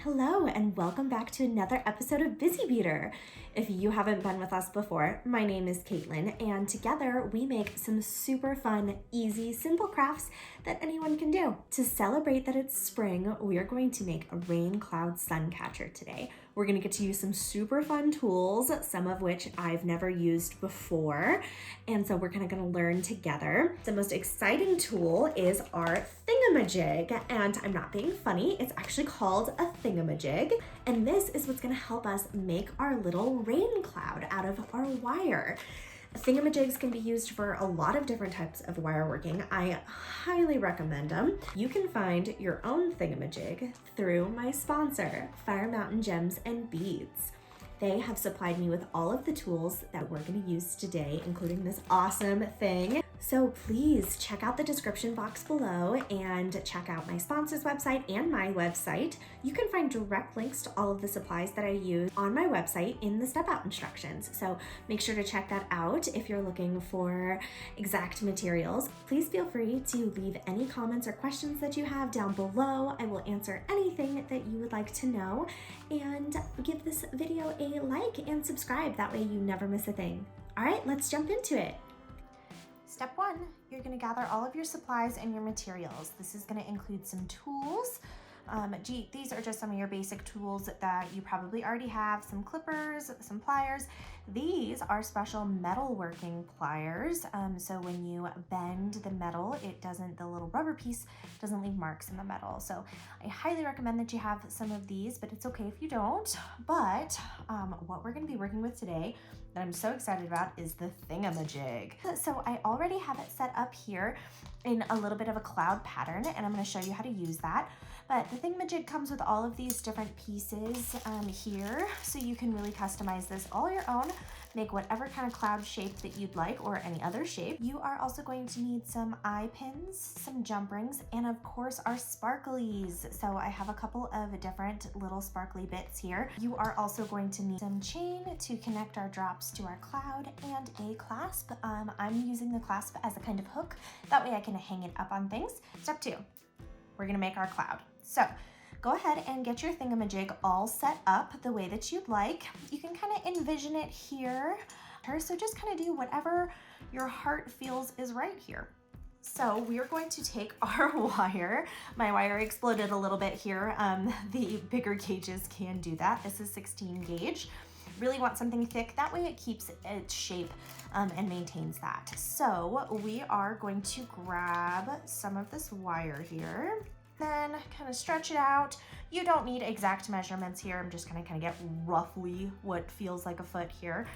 Hello and welcome back to another episode of Busy Beader. If you haven't been with us before, my name is Caitlin and together we make some super fun, easy, simple crafts that anyone can do. To celebrate that it's spring, we are going to make a rain cloud sun catcher today. We're going to get to use some super fun tools, some of which I've never used before, and so we're kind of going to learn together. The most exciting tool is our thingamajig, and I'm not being funny, it's actually called a thingamajig, and this is what's going to help us make our little rain cloud out of our wire. Thingamajigs can be used for a lot of different types of wire working. I highly recommend them. You can find your own thingamajig through my sponsor, Fire Mountain Gems and Beads. They have supplied me with all of the tools that we're going to use today, including this awesome thing. So please check out the description box below and check out my sponsor's website and my website. You can find direct links to all of the supplies that I use on my website in the step out instructions. So make sure to check that out if you're looking for exact materials. Please feel free to leave any comments or questions that you have down below. I will answer anything that you would like to know, and give this video a like and subscribe. That way you never miss a thing. All right, let's jump into it. Step one, you're going to gather all of your supplies and your materials. This is going to include some tools. These are just some of your basic tools that you probably already have, some clippers, some pliers. These are special metalworking pliers, so when you bend the metal, the little rubber piece doesn't leave marks in the metal. So I highly recommend that you have some of these, but it's okay if you don't. But what we're going to be working with today that I'm so excited about is the thingamajig. So I already have it set up here in a little bit of a cloud pattern, and I'm going to show you how to use that. But the thingamajig comes with all of these different pieces here, so you can really customize this all your own, make whatever kind of cloud shape that you'd like, or any other shape. You are also going to need some eye pins, some jump rings, and of course our sparklies. So I have a couple of different little sparkly bits here. You are also going to need some chain to connect our drops to our cloud, and a clasp. I'm using the clasp as a kind of hook, that way I can hang it up on things. Step two, we're gonna make our cloud. So go ahead and get your thingamajig all set up the way that you'd like. You can kind of envision it here. So just kind of do whatever your heart feels is right here. So we are going to take our wire. My wire exploded a little bit here. The bigger gauges can do that. This is 16 gauge. Really want something thick, that way it keeps its shape and maintains that. So we are going to grab some of this wire here, then kind of stretch it out. You don't need exact measurements here. I'm just gonna kind of get roughly what feels like a foot here,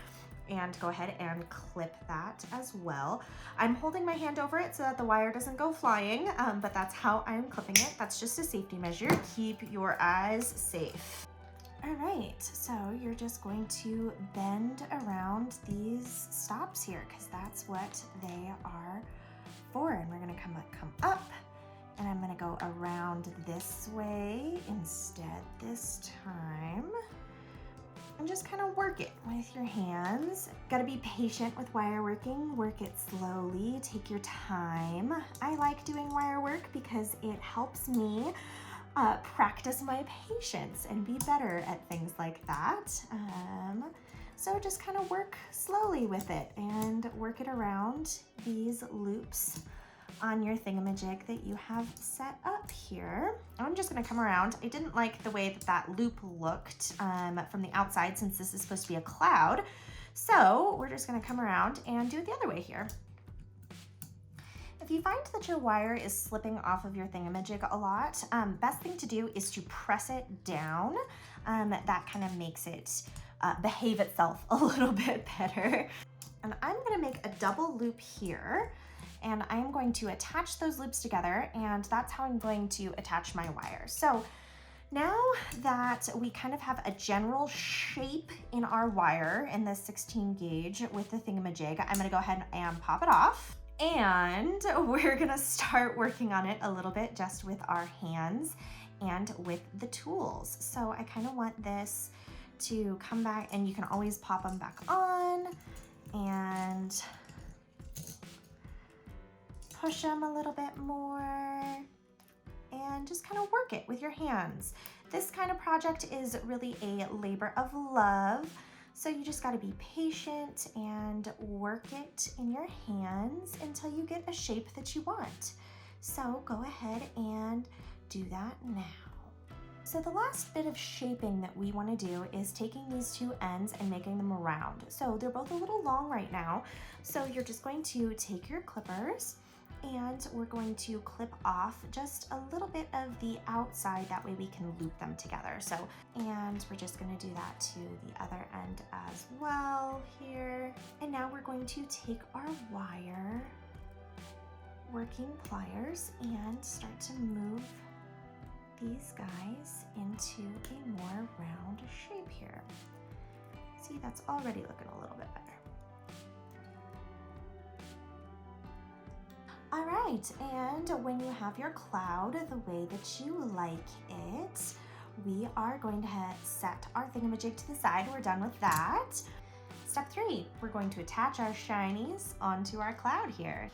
and go ahead and clip that as well. I'm holding my hand over it so that the wire doesn't go flying, but that's how I'm clipping it. That's just a safety measure. Keep your eyes safe. All right, so you're just going to bend around these stops here, because that's what they are for. And we're gonna come up, and I'm gonna go around this way instead this time. And just kind of work it with your hands. Gotta be patient with wire working. Work it slowly, take your time. I like doing wire work because it helps me practice my patience and be better at things like that. So just kind of work slowly with it and work it around these loops on your thingamajig that you have set up here. I'm just gonna come around. I didn't like the way that loop looked from the outside, since this is supposed to be a cloud. So we're just gonna come around and do it the other way here. If you find that your wire is slipping off of your thingamajig a lot, best thing to do is to press it down. That kind of makes it behave itself a little bit better. And I'm gonna make a double loop here, and I'm going to attach those loops together, and that's how I'm going to attach my wire. So now that we kind of have a general shape in our wire in this 16 gauge with the thingamajig, I'm gonna go ahead and pop it off. And we're gonna start working on it a little bit just with our hands and with the tools. So I kind of want this to come back, and you can always pop them back on and push them a little bit more and just kind of work it with your hands. This kind of project is really a labor of love. So you just gotta be patient and work it in your hands until you get a shape that you want. So go ahead and do that now. So the last bit of shaping that we want to do is taking these two ends and making them round. So they're both a little long right now. So you're just going to take your clippers and we're going to clip off just a little bit of the outside. That way we can loop them together. And we're just going to do that to the other end as well here. And now we're going to take our wire working pliers and start to move these guys into a more round shape here. See, that's already looking a little bit better. All right, and when you have your cloud the way that you like it, we are going to set our thingamajig to the side. We're done with that. Step 3, we're going to attach our shinies onto our cloud here.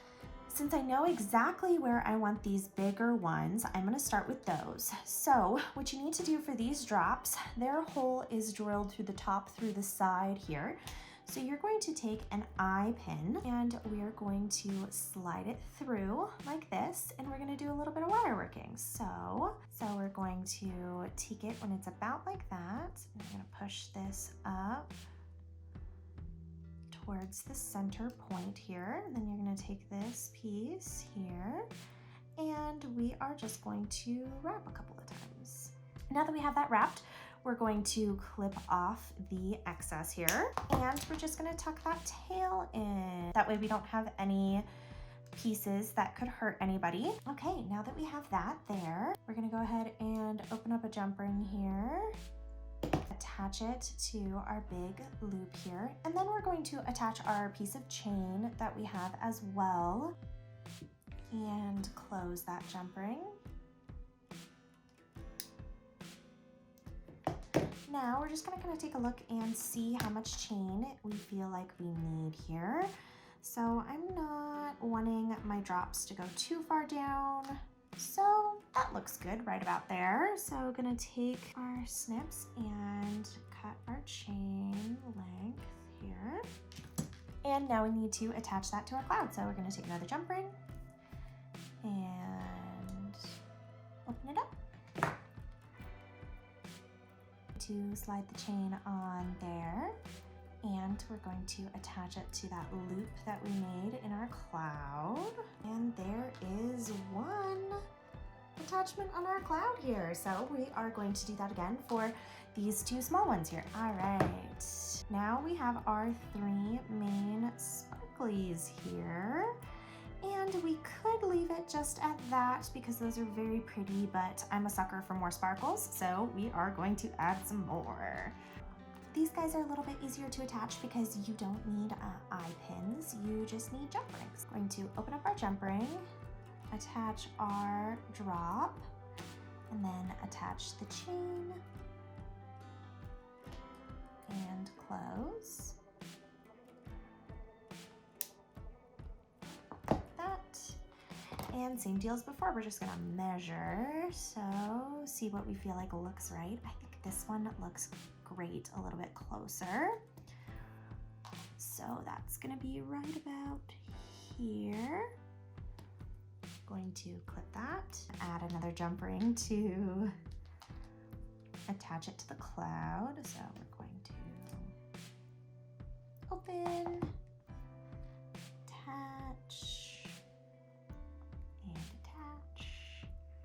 Since I know exactly where I want these bigger ones, I'm going to start with those. So what you need to do for these drops, their hole is drilled through the top, through the side here. So you're going to take an eye pin and we're going to slide it through like this, and we're going to do a little bit of wire working. So we're going to take it when it's about like that. I'm going to push this up towards the center point here. And then you're going to take this piece here and we are just going to wrap a couple of times. Now that we have that wrapped, we're going to clip off the excess here and we're just going to tuck that tail in. That way we don't have any pieces that could hurt anybody. Okay, now that we have that there, we're going to go ahead and open up a jump ring here. Attach it to our big loop here, and then we're going to attach our piece of chain that we have as well and close that jump ring. Now we're just going to kind of take a look and see how much chain we feel like we need here. So I'm not wanting my drops to go too far down. So that looks good right about there. So we're gonna take our snips and cut our chain length here. And now we need to attach that to our cloud. So we're gonna take another jump ring and open it up. To slide the chain on there. And we're going to attach it to that loop that we made in our cloud. And there is one attachment on our cloud here. So we are going to do that again for these two small ones here. All right, now we have our 3 main sparklies here. And we could leave it just at that because those are very pretty, but I'm a sucker for more sparkles. So we are going to add some more. These guys are a little bit easier to attach because you don't need eye pins, you just need jump rings. Going to open up our jump ring, attach our drop, and then attach the chain and close. That. And same deal as before, we're just gonna measure. So see what we feel like looks right. I think this one looks great a little bit closer. So that's gonna be right about here. Going to clip that, add another jump ring to attach it to the cloud. So we're going to open, attach, and attach.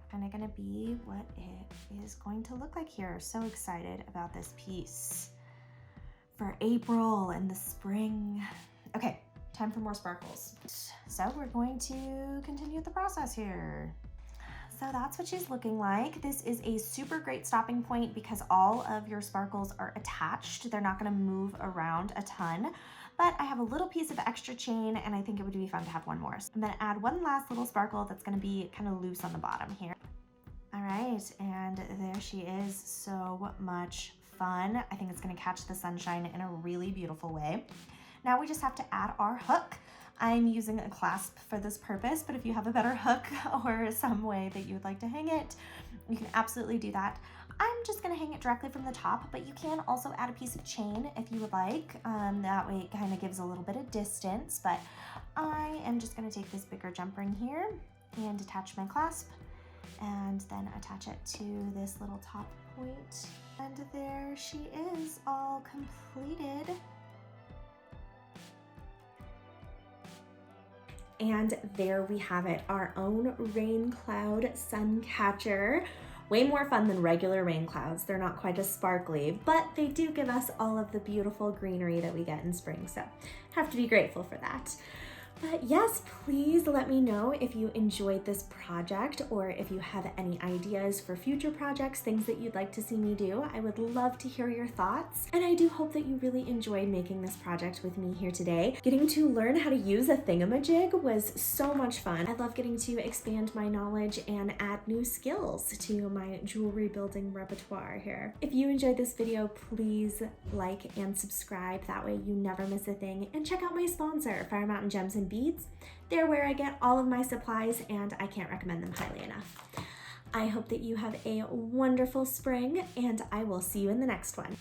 Kind of gonna be what it is going to look like here. So excited about this piece for April and the spring. Okay, time for more sparkles. So we're going to continue the process here. So that's what she's looking like. This is a super great stopping point because all of your sparkles are attached. They're not gonna move around a ton, but I have a little piece of extra chain and I think it would be fun to have one more. So I'm gonna add one last little sparkle that's gonna be kind of loose on the bottom here. All right, and there she is. So much fun. I think it's gonna catch the sunshine in a really beautiful way. Now we just have to add our hook. I'm using a clasp for this purpose, but if you have a better hook or some way that you would like to hang it, you can absolutely do that. I'm just gonna hang it directly from the top, but you can also add a piece of chain if you would like. That way it kind of gives a little bit of distance, but I am just gonna take this bigger jump ring here and attach my clasp and then attach it to this little top point. And there she is, all completed. And there we have it, our own rain cloud sun catcher. Way more fun than regular rain clouds. They're not quite as sparkly, but they do give us all of the beautiful greenery that we get in spring, so have to be grateful for that. But yes, please let me know if you enjoyed this project or if you have any ideas for future projects, things that you'd like to see me do. I would love to hear your thoughts. And I do hope that you really enjoyed making this project with me here today. Getting to learn how to use a thingamajig was so much fun. I love getting to expand my knowledge and add new skills to my jewelry building repertoire here. If you enjoyed this video, please like and subscribe. That way you never miss a thing. And check out my sponsor, Fire Mountain Gems and Beads. They're where I get all of my supplies and I can't recommend them highly enough. I hope that you have a wonderful spring and I will see you in the next one.